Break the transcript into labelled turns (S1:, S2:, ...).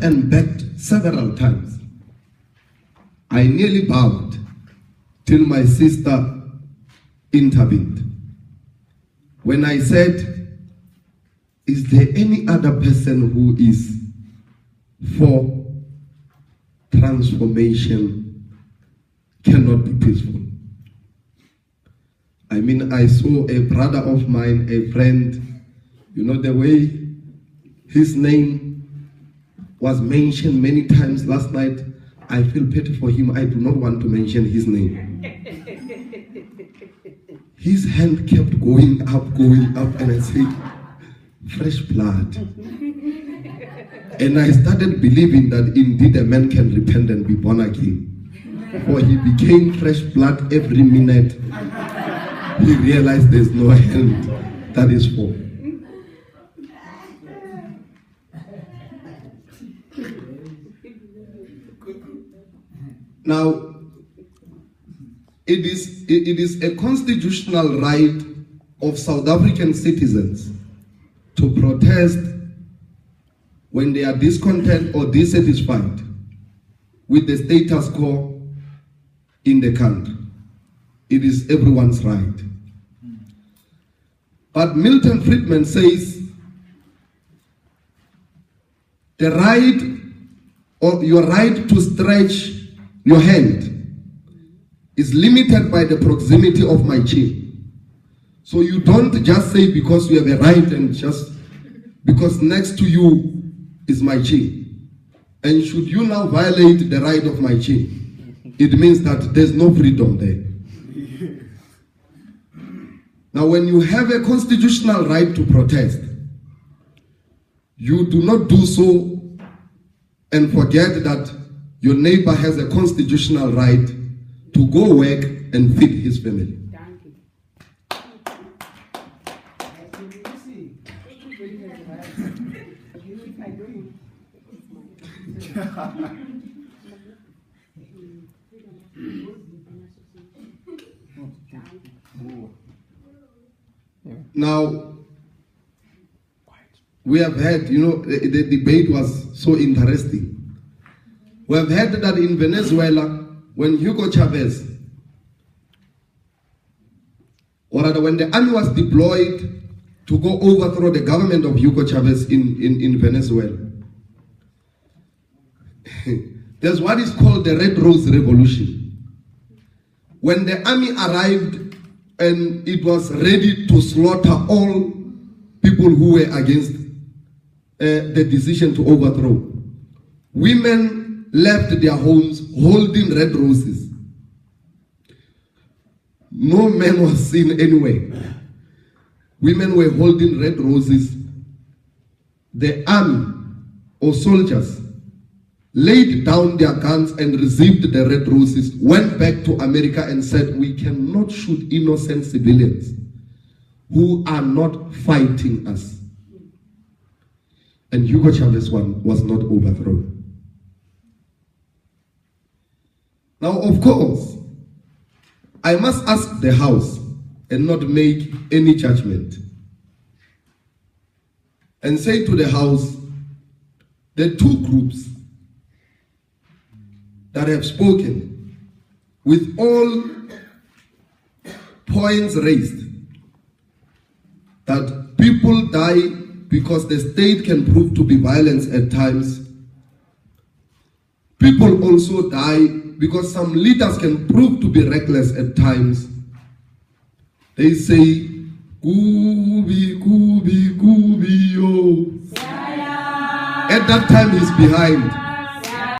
S1: and begged several times. I nearly bowed till my sister intervened. When I said, is there any other person who is for transformation cannot be peaceful? I mean, I saw a brother of mine, a friend, you know, the way his name was mentioned many times last night. I feel pity for him. I do not want to mention his name. His hand kept going up, and I said, fresh blood. And I started believing that indeed a man can repent and be born again. For he became fresh blood every minute. He realized there's no hand that is for. Now, it is a constitutional right of South African citizens to protest when they are discontent or dissatisfied with the status quo in the country. It is everyone's right. But Milton Friedman says the right or your right to stretch your hand is limited by the proximity of my chin. So you don't just say because you have a right and just because next to you is my chin. And should you now violate the right of my chin, it means that there's no freedom there. Now, when you have a constitutional right to protest, you do not do so and forget that your neighbor has a constitutional right to go work and feed his family. Now, we have had, you know, the debate was so interesting. We have heard that in Venezuela, when Hugo Chavez, or rather when the army was deployed to go overthrow the government of Hugo Chavez in Venezuela, there's what is called the Red Rose Revolution. When the army arrived and it was ready to slaughter all people who were against the decision to overthrow, women left their homes holding red roses. No man was seen anywhere. Women were holding red roses. The army or soldiers laid down their guns and received the red roses, went back to America and said, we cannot shoot innocent civilians who are not fighting us. And Hugo Chavez was not overthrown. Now, of course, I must ask the House and not make any judgment and say to the House, the two groups that have spoken with all points raised, that people die because the state can prove to be violent at times. People also die because some leaders can prove to be reckless at times. They say, Kubi, Kubi, Kubi, yo. At that time he's behind.